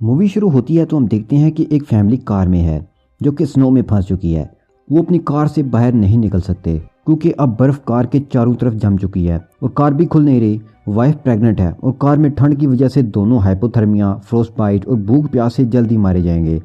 Movie شروع ہوتی ہے تو ہم دیکھتے ہیں کہ ایک فیملی کار میں ہے جو کہ سنو میں پھنس چکی ہے۔ وہ اپنی کار سے باہر نہیں نکل سکتے کیونکہ اب برف کار کے چاروں طرف جم چکی ہے اور کار بھی کھل نہیں رہی۔ وائف پریگننٹ ہے اور کار میں ٹھنڈ کی وجہ سے دونوں ہائپوتھرمیا، فروسٹ بائٹ اور بھوک پیاس سے جلدی مارے جائیں گے۔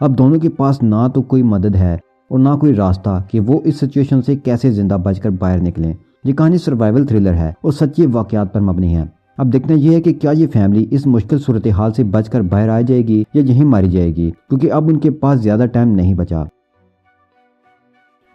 اب دونوں کے پاس نہ تو کوئی مدد ہے اور نہ کوئی راستہ کہ وہ اس سچویشن سے کیسے زندہ بچ کر باہر نکلیں۔ یہ کہانی سروائیول تھرلر ہے اور سچے واقعات پر مبنی ہے۔ اب دیکھنا یہ ہے کہ کیا یہ فیملی اس مشکل صورتحال سے بچ کر باہر آ جائے گی یا یہیں ماری جائے گی، کیونکہ اب ان کے پاس زیادہ ٹائم نہیں بچا۔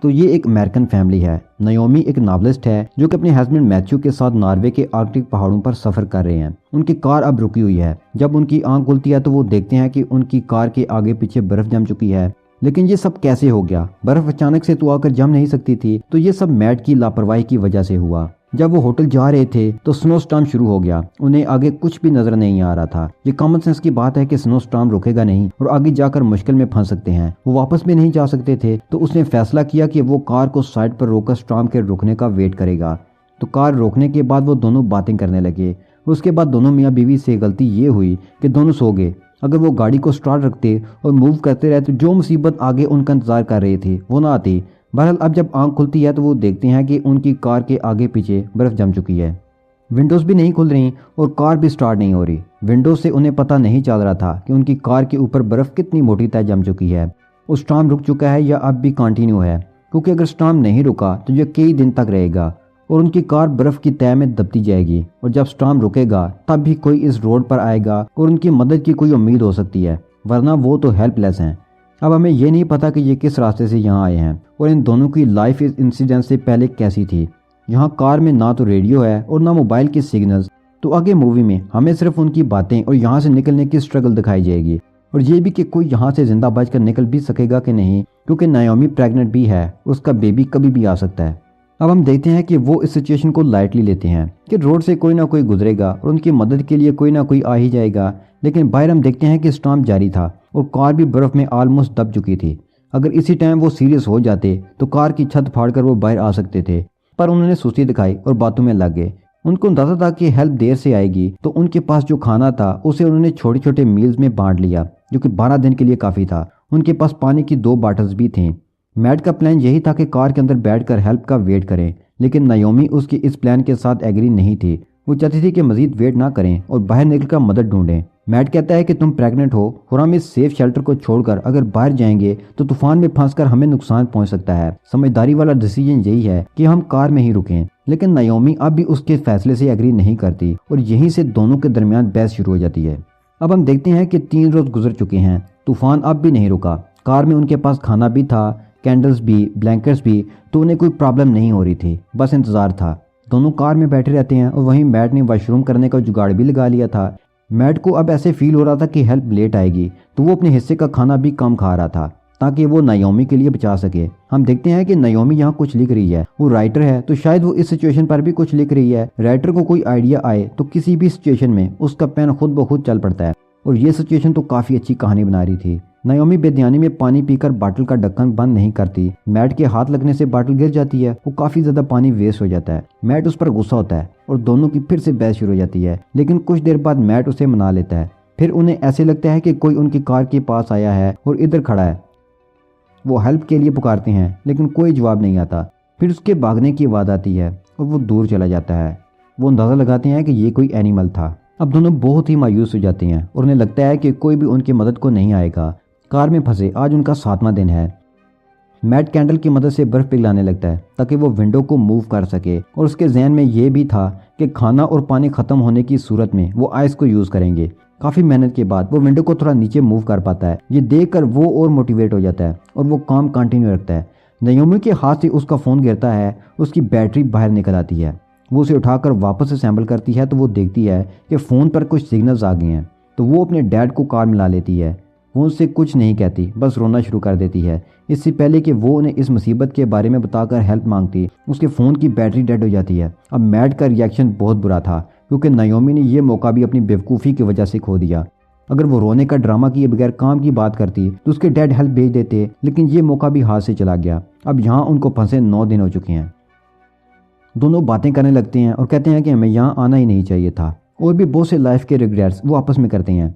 تو یہ ایک امریکن فیملی ہے۔ نیومی ایک ناولسٹ ہے جو کہ اپنے ہسبینڈ میتھیو کے ساتھ ناروے کے آرکٹک پہاڑوں پر سفر کر رہے ہیں۔ ان کی کار اب رکی ہوئی ہے۔ جب ان کی آنکھ کھلتی ہے تو وہ دیکھتے ہیں کہ ان کی کار کے آگے پیچھے برف جم چکی ہے۔ لیکن یہ سب کیسے ہو گیا؟ برف اچانک سے تو آ کر جم نہیں سکتی تھی، تو یہ سب میٹ کی لاپرواہی کی وجہ سے ہوا۔ جب وہ ہوٹل جا رہے تھے تو سنو سٹارم شروع ہو گیا۔ انہیں آگے کچھ بھی نظر نہیں آ رہا تھا۔ یہ کامن سینس کی بات ہے کہ سنو سٹارم رکے گا نہیں اور آگے جا کر مشکل میں پھنس سکتے ہیں۔ وہ واپس بھی نہیں جا سکتے تھے، تو اس نے فیصلہ کیا کہ وہ کار کو سائڈ پر روک کر سٹارم کے رکنے کا ویٹ کرے گا۔ تو کار روکنے کے بعد وہ دونوں باتیں کرنے لگے۔ اس کے بعد دونوں میاں بیوی سے غلطی یہ ہوئی کہ دونوں سو گئے۔ اگر وہ گاڑی کو سٹارٹ رکھتے اور موو کرتے رہتے، جو مصیبت آگے ان کا انتظار کر رہی تھی وہ نہ آتی۔ بہرحال اب جب آنکھ کھلتی ہے تو وہ دیکھتے ہیں کہ ان کی کار کے آگے پیچھے برف جم چکی ہے۔ ونڈوز بھی نہیں کھل رہی اور کار بھی سٹارٹ نہیں ہو رہی۔ ونڈوز سے انہیں پتہ نہیں چل رہا تھا کہ ان کی کار کے اوپر برف کتنی موٹی طے جم چکی ہے۔ اور سٹارم رک چکا ہے یا اب بھی کنٹینیو ہے، کیونکہ اگر سٹارم نہیں رکا تو یہ کئی دن تک رہے گا اور ان کی کار برف کی تہ میں دبتی جائے گی، اور جب سٹارم رکے گا تب بھی کوئی اس روڈ پر آئے گا اور ان کی مدد کی کوئی امید ہو سکتی ہے، ورنہ وہ تو ہیلپ لیس ہیں۔ اب ہمیں یہ نہیں پتا کہ یہ کس راستے سے یہاں آئے ہیں اور ان دونوں کی لائف اس انسیڈنٹ سے پہلے کیسی تھی۔ یہاں کار میں نہ تو ریڈیو ہے اور نہ موبائل کے سگنلز، تو آگے مووی میں ہمیں صرف ان کی باتیں اور یہاں سے نکلنے کی سٹرگل دکھائی جائے گی، اور یہ بھی کہ کوئی یہاں سے زندہ بچ کر نکل بھی سکے گا کہ نہیں، کیونکہ نیومی پریگننٹ بھی ہے، اس کا بیبی کبھی بھی آ سکتا ہے۔ اب ہم دیکھتے ہیں کہ وہ اس سچویشن کو لائٹلی لیتے ہیں کہ روڈ سے کوئی نہ کوئی گزرے گا اور ان کی مدد کے لیے کوئی نہ کوئی آ ہی جائے گا۔ لیکن باہر ہم دیکھتے ہیں کہ سٹارم جاری تھا اور کار بھی برف میں آلموسٹ دب چکی تھی۔ اگر اسی ٹائم وہ سیریس ہو جاتے تو کار کی چھت پھاڑ کر وہ باہر آ سکتے تھے، پر انہوں نے سستی دکھائی اور باتوں میں لگ گئے۔ ان کو اندازہ تھا کہ ہیلپ دیر سے آئے گی، تو ان کے پاس جو کھانا تھا اسے انہوں نے چھوٹے چھوٹے میلز میں بانٹ لیا، جو کہ 12 دن کے لیے کافی تھا۔ ان کے پاس پانی کی 2 باٹلز بھی تھیں۔ میٹ کا پلان یہی تھا کہ کار کے اندر بیٹھ کر ہیلپ کا ویٹ کریں، لیکن نیومی اس کے اس پلان کے ساتھ ایگری نہیں تھی۔ وہ چاہتی تھی کہ مزید ویٹ نہ کریں اور باہر نکل کر مدد ڈھونڈیں۔ میٹ کہتا ہے کہ تم پریگننٹ ہو اور ہم اس سیف شیلٹر کو چھوڑ کر اگر باہر جائیں گے تو طوفان میں پھنس کر ہمیں نقصان پہنچ سکتا ہے۔ سمجھداری والا ڈیسیجن یہی ہے کہ ہم کار میں ہی رکیں، لیکن نیومی اب بھی اس کے فیصلے سے ایگری نہیں کرتی اور یہیں سے دونوں کے درمیان بحث شروع ہو جاتی ہے۔ اب ہم دیکھتے ہیں کہ 3 روز گزر چکے ہیں، طوفان اب بھی نہیں رکا۔ کار میں ان کے پاس کھانا بھی تھا، کینڈلز بھی، بلینکٹس بھی، تو انہیں کوئی پرابلم نہیں ہو رہی تھی، بس انتظار تھا۔ دونوں کار میں بیٹھے رہتے ہیں اور وہیں میٹ نے واش روم کرنے کا جگاڑ بھی لگا لیا تھا۔ میٹ کو اب ایسے فیل ہو رہا تھا کہ ہیلپ لیٹ آئے گی، تو وہ اپنے حصے کا کھانا بھی کم کھا رہا تھا تاکہ وہ نیومی کے لیے بچا سکے۔ ہم دیکھتے ہیں کہ نیومی یہاں کچھ لکھ رہی ہے۔ وہ رائٹر ہے تو شاید وہ اس سچویشن پر بھی کچھ لکھ رہی ہے۔ رائٹر کو کوئی آئیڈیا آئے تو کسی بھی سچویشن میں اس کا پین خود بخود چل پڑتا ہے، اور یہ سچویشن تو کافی اچھی کہانی بنا رہی تھی۔ نیومی بے دھیانی میں پانی پی کر باٹل کا ڈھکن بند نہیں کرتی۔ میٹ کے ہاتھ لگنے سے باٹل گر جاتی ہے، وہ کافی زیادہ پانی ویسٹ ہو جاتا ہے۔ میٹ اس پر غصہ ہوتا ہے اور دونوں کی پھر سے بحث شروع ہو جاتی ہے، لیکن کچھ دیر بعد میٹ اسے منا لیتا ہے۔ پھر انہیں ایسے لگتا ہے کہ کوئی ان کی کار کے پاس آیا ہے اور ادھر کھڑا ہے۔ وہ ہیلپ کے لیے پکارتے ہیں لیکن کوئی جواب نہیں آتا۔ پھر اس کے بھاگنے کی آواز آتی ہے اور وہ دور چلا جاتا ہے۔ وہ اندازہ لگاتے ہیں کہ یہ کوئی اینیمل تھا۔ اب دونوں بہت ہی مایوس ہو جاتے ہیں اور انہیں لگتا ہے کہ کوئی بھی ان کی مدد کو نہیں آئے گا۔ کار میں پھنسے آج ان کا 7واں دن ہے۔ میٹ کینڈل کی مدد سے برف پگھلانے لگتا ہے تاکہ وہ ونڈو کو موو کر سکے، اور اس کے ذہن میں یہ بھی تھا کہ کھانا اور پانی ختم ہونے کی صورت میں وہ آئس کو یوز کریں گے۔ کافی محنت کے بعد وہ ونڈو کو تھوڑا نیچے موو کر پاتا ہے۔ یہ دیکھ کر وہ اور موٹیویٹ ہو جاتا ہے اور وہ کام کنٹینیو رکھتا ہے۔ نیومی کے ہاتھ سے اس کا فون گرتا ہے، اس کی بیٹری باہر نکل آتی ہے۔ وہ اسے اٹھا کر واپس اسمبل کرتی ہے تو وہ دیکھتی ہے کہ فون پر کچھ سگنلز آ گئے ہیں، تو وہ اپنے ڈیڈ کو کار ملا لیتی ہے۔ وہ ان سے کچھ نہیں کہتی، بس رونا شروع کر دیتی ہے۔ اس سے پہلے کہ وہ انہیں اس مصیبت کے بارے میں بتا کر ہیلپ مانگتی، اس کے فون کی بیٹری ڈیڈ ہو جاتی ہے۔ اب میٹ کا ریاکشن بہت برا تھا کیونکہ نیومی نے یہ موقع بھی اپنی بیوقوفی کی وجہ سے کھو دیا۔ اگر وہ رونے کا ڈرامہ کیے بغیر کام کی بات کرتی تو اس کے ڈیڈ ہیلپ بھیج دیتے، لیکن یہ موقع بھی ہاتھ سے چلا گیا۔ اب یہاں ان کو پھنسے 9 دن ہو چکے ہیں۔ دونوں باتیں کرنے لگتے ہیں اور کہتے ہیں کہ ہمیں یہاں آنا ہی نہیں چاہیے تھا، اور بھی بہت سے لائف کے ریگریٹس وہ آپس میں کرتے ہیں۔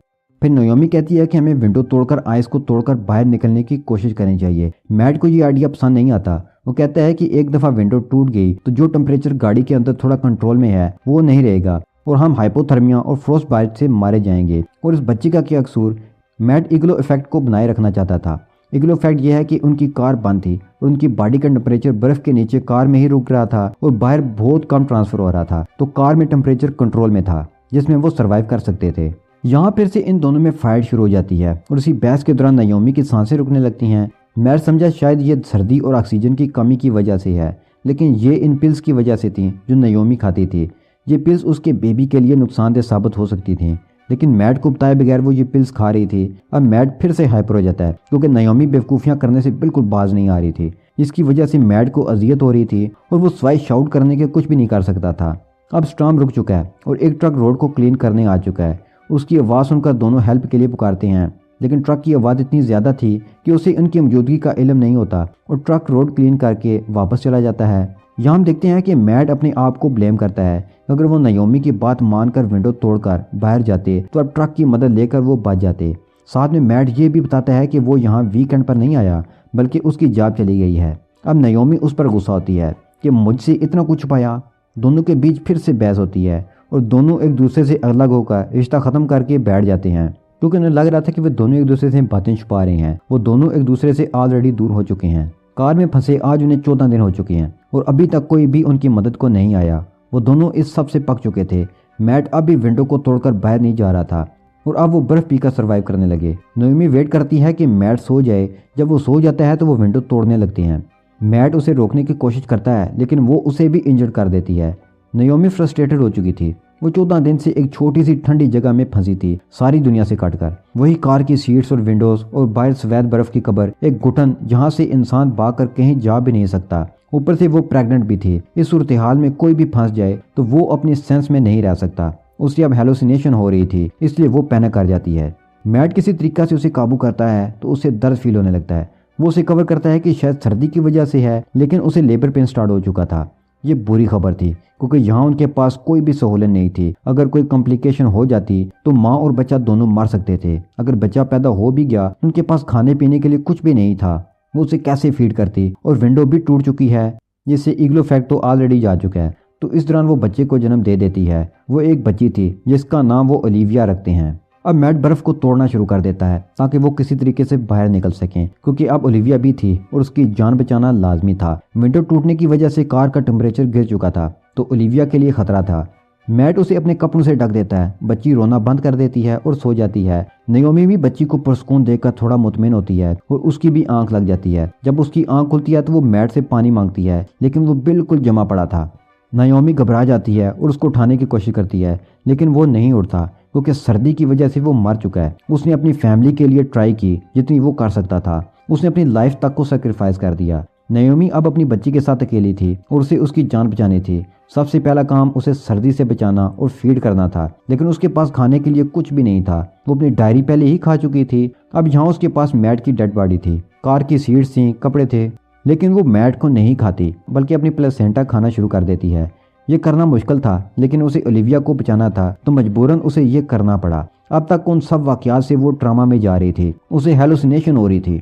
پھر نویمی کہتی ہے کہ ہمیں ونڈو توڑ کر آئس کو توڑ کر باہر نکلنے کی کوشش کرنی چاہیے۔ میٹ کو یہ آئیڈیا پسند نہیں آتا۔ وہ کہتا ہے کہ ایک دفعہ ونڈو ٹوٹ گئی تو جو ٹمپریچر گاڑی کے اندر تھوڑا کنٹرول میں ہے وہ نہیں رہے گا اور ہم ہائپوتھرمیا اور فروسٹ بائٹ سے مارے جائیں گے۔ اور اس بچی کا کیا قصور؟ میٹ ایگلو ایفیکٹ کو بنائے رکھنا چاہتا تھا۔ ایگلو ایفیکٹ یہ ہے کہ ان کی کار بند تھی اور ان کی باڈی کا ٹمپریچر برف کے نیچے کار میں ہی رک رہا تھا اور باہر بہت کم ٹرانسفر ہو رہا تھا، تو کار میں ٹمپریچر کنٹرول میں تھا جس میں وہ سروائیو کر سکتے تھے۔ یہاں پھر سے ان دونوں میں فائٹ شروع ہو جاتی ہے اور اسی بحث کے دوران نویمی کی سانسیں رکنے لگتی ہیں۔ میٹ سمجھا شاید یہ سردی اور آکسیجن کی کمی کی وجہ سے ہے، لیکن یہ ان پلز کی وجہ سے تھیں جو نویمی کھاتی تھی۔ یہ پلز اس کے بیبی کے لیے نقصان دہ ثابت ہو سکتی تھیں، لیکن میٹ کو بتائے بغیر وہ یہ پلز کھا رہی تھی۔ اب میٹ پھر سے ہائپر ہو جاتا ہے کیونکہ نویمی بیوقوفیاں کرنے سے بالکل باز نہیں آ رہی تھی۔ اس کی وجہ سے میٹ کو اذیت ہو رہی تھی اور وہ سوائے شاؤٹ کرنے کے کچھ بھی نہیں کر سکتا تھا۔ اب سٹارم رک چکا ہے اور ایک ٹرک روڈ کو کلین کرنے آ چکا ہے۔ اس کی آواز سن کر دونوں ہیلپ کے لیے پکارتے ہیں، لیکن ٹرک کی آواز اتنی زیادہ تھی کہ اسے ان کی موجودگی کا علم نہیں ہوتا اور ٹرک روڈ کلین کر کے واپس چلا جاتا ہے۔ یہاں ہم دیکھتے ہیں کہ میٹ اپنے آپ کو بلیم کرتا ہے۔ اگر وہ نویمی کی بات مان کر ونڈو توڑ کر باہر جاتے تو اب ٹرک کی مدد لے کر وہ بچ جاتے۔ ساتھ میں میٹ یہ بھی بتاتا ہے کہ وہ یہاں ویکینڈ پر نہیں آیا بلکہ اس کی جاب چلی گئی ہے۔ اب نویمی اس پر غصہ ہوتی ہے کہ مجھ سے اتنا کچھ چھپایا۔ دونوں کے بیچ پھر سے بحث ہوتی ہے اور دونوں ایک دوسرے سے الگ ہو کر رشتہ ختم کر کے بیٹھ جاتے ہیں، کیونکہ انہیں لگ رہا تھا کہ وہ دونوں ایک دوسرے سے باتیں چھپا رہے ہیں۔ وہ دونوں ایک دوسرے سے آلریڈی دور ہو چکے ہیں۔ کار میں پھنسے آج انہیں 14 دن ہو چکے ہیں اور ابھی تک کوئی بھی ان کی مدد کو نہیں آیا۔ وہ دونوں اس سب سے پک چکے تھے۔ میٹ اب بھی ونڈو کو توڑ کر باہر نہیں جا رہا تھا اور اب وہ برف پی کر سروائیو کرنے لگے۔ نویمی ویٹ کرتی ہے کہ میٹ سو جائے۔ جب وہ سو جاتا ہے تو وہ ونڈو توڑنے لگتے ہیں۔ میٹ اسے روکنے کی کوشش کرتا ہے لیکن وہ اسے بھی انجرڈ کر دیتی ہے۔ نویمی فرسٹریٹڈ ہو چکی تھی۔ وہ 14 دن سے ایک چھوٹی سی ٹھنڈی جگہ میں پھنسی تھی، ساری دنیا سے کٹ کر۔ وہی کار کی سیٹس اور ونڈوز اور باہر سفید برف کی قبر، ایک گھٹن جہاں سے انسان بھاگ کر کہیں جا بھی نہیں سکتا۔ اوپر سے وہ پریگننٹ بھی تھی۔ اس صورتحال میں کوئی بھی پھنس جائے تو وہ اپنی سینس میں نہیں رہ سکتا۔ اسے اب ہیلوسینیشن ہو رہی تھی، اس لیے وہ پینک کر جاتی ہے۔ میٹ کسی طریقہ سے اسے قابو کرتا ہے تو اسے درد فیل ہونے لگتا ہے۔ وہ اسے کور کرتا ہے کہ شاید سردی کی وجہ سے ہے، لیکن اسے لیبر پین سٹارٹ ہو چکا تھا۔ یہ بری خبر تھی کیونکہ یہاں ان کے پاس کوئی بھی سہولت نہیں تھی۔ اگر کوئی کمپلیکیشن ہو جاتی تو ماں اور بچہ دونوں مر سکتے تھے۔ اگر بچہ پیدا ہو بھی گیا ان کے پاس کھانے پینے کے لیے کچھ بھی نہیں تھا۔ وہ اسے کیسے فیڈ کرتی؟ اور ونڈو بھی ٹوٹ چکی ہے جس سے ایگلو فیکٹ تو آلریڈی جا چکا ہے۔ تو اس دوران وہ بچے کو جنم دے دیتی ہے۔ وہ ایک بچی تھی جس کا نام وہ اولیویا رکھتے ہیں۔ اب میٹ برف کو توڑنا شروع کر دیتا ہے تاکہ وہ کسی طریقے سے باہر نکل سکیں، کیونکہ اب اولیویا بھی تھی اور اس کی جان بچانا لازمی تھا۔ ونڈو ٹوٹنے کی وجہ سے کار کا ٹمپریچر گر چکا تھا تو اولیویا کے لیے خطرہ تھا۔ میٹ اسے اپنے کپڑوں سے ڈھک دیتا ہے۔ بچی رونا بند کر دیتی ہے اور سو جاتی ہے۔ نویمی بھی بچی کو پرسکون دیکھ کر تھوڑا مطمئن ہوتی ہے اور اس کی بھی آنکھ لگ جاتی ہے۔ جب اس کی آنکھ کھلتی ہے تو وہ میٹ سے پانی مانگتی ہے، لیکن وہ بالکل جمع پڑا تھا۔ نویمی گھبرا جاتی ہے اور اس کو اٹھانے کی کوشش کرتی ہے، لیکن وہ نہیں اٹھتا کیونکہ سردی کی وجہ سے وہ مر چکا ہے۔ اس نے اپنی فیملی کے لیے ٹرائی کی جتنی وہ کر سکتا تھا۔ اس نے اپنی لائف تک کو سیکریفائز کر دیا۔ نویمی اب اپنی بچی کے ساتھ اکیلی تھی اور اسے اس کی جان بچانی تھی۔ سب سے پہلا کام اسے سردی سے بچانا اور فیڈ کرنا تھا، لیکن اس کے پاس کھانے کے لیے کچھ بھی نہیں تھا۔ وہ اپنی ڈائری پہلے ہی کھا چکی تھی۔ اب یہاں اس کے پاس میٹ کی ڈیڈ باڈی تھی، کار کی سیٹس تھیں، کپڑے تھے، لیکن وہ میٹ کو نہیں کھاتی بلکہ اپنی پلیسینٹا کھانا شروع کر دیتی ہے۔ یہ کرنا مشکل تھا لیکن اسے اولیویا کو بچانا تھا تو مجبوراً اسے یہ کرنا پڑا۔ اب تک ان سب واقعات سے وہ ٹراما میں جا رہی تھی، اسے ہیلوسینیشن ہو رہی تھی۔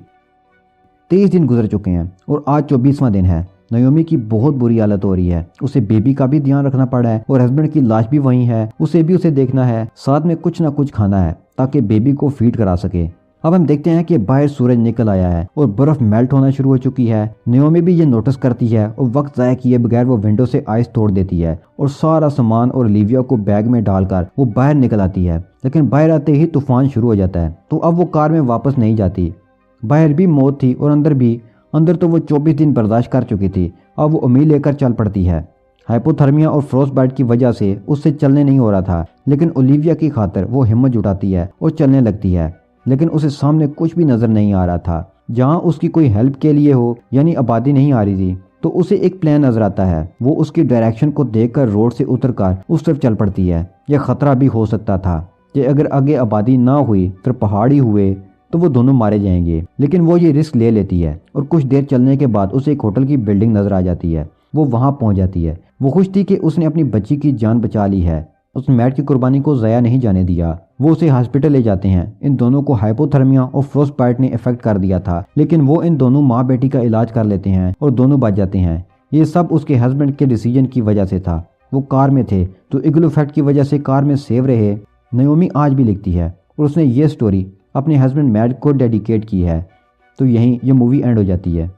23 دن گزر چکے ہیں اور آج 24واں دن ہے۔ نویمی کی بہت بری حالت ہو رہی ہے۔ اسے بیبی کا بھی دھیان رکھنا پڑا ہے اور ہسبینڈ کی لاش بھی وہیں ہے، اسے دیکھنا ہے، ساتھ میں کچھ نہ کچھ کھانا ہے تاکہ بیبی کو فیڈ کرا سکے۔ اب ہم دیکھتے ہیں کہ باہر سورج نکل آیا ہے اور برف میلٹ ہونا شروع ہو چکی ہے۔ نویمی بھی یہ نوٹس کرتی ہے اور وقت ضائع کیے بغیر وہ ونڈو سے آئس توڑ دیتی ہے اور سارا سامان اور اولیویا کو بیگ میں ڈال کر وہ باہر نکل آتی ہے، لیکن باہر آتے ہی طوفان شروع ہو جاتا ہے تو اب وہ کار میں واپس نہیں جاتی۔ باہر بھی موت تھی اور اندر بھی۔ اندر تو وہ 24 دن برداشت کر چکی تھی، اب وہ امید لے کر چل پڑتی ہے۔ ہائپوتھرمیا اور فروسٹ بائٹ کی وجہ سے اس سے چلنے نہیں ہو رہا تھا، لیکن اولیویا کی خاطر وہ ہمت جٹاتی ہے اور چلنے لگتی ہے، لیکن اسے سامنے کچھ بھی نظر نہیں آ رہا تھا۔ جہاں اس کی کوئی ہیلپ کے لیے ہو یعنی آبادی نہیں آ رہی تھی تو اسے ایک پلان نظر آتا ہے۔ وہ اس کی ڈائریکشن کو دیکھ کر روڈ سے اتر کر اس طرف چل پڑتی ہے۔ یہ خطرہ بھی ہو سکتا تھا کہ اگر آگے آبادی نہ ہوئی پھر پہاڑی ہوئے تو وہ دونوں مارے جائیں گے، لیکن وہ یہ رسک لے لیتی ہے اور کچھ دیر چلنے کے بعد اسے ایک ہوٹل کی بلڈنگ نظر آ جاتی ہے۔ وہ وہاں پہنچ جاتی ہے۔ وہ خوش تھی کہ اس نے اپنی بچی کی جان بچا لی ہے۔ اس نے میٹ کی قربانی کو ضائع نہیں جانے دیا۔ وہ اسے ہاسپٹل لے جاتے ہیں۔ ان دونوں کو ہائپوتھرمیا اور فروسٹ بائٹ نے افیکٹ کر دیا تھا، لیکن وہ ان دونوں ماں بیٹی کا علاج کر لیتے ہیں اور دونوں بچ جاتے ہیں۔ یہ سب اس کے ہسبینڈ کے ڈیسیجن کی وجہ سے تھا۔ وہ کار میں تھے تو ایگلو افیکٹ کی وجہ سے کار میں سیو رہے۔ نیومی آج بھی لکھتی ہے اور اس نے یہ سٹوری اپنے ہسبینڈ میٹ کو ڈیڈیکیٹ کی ہے۔ تو یہیں یہ مووی اینڈ ہو جاتی ہے۔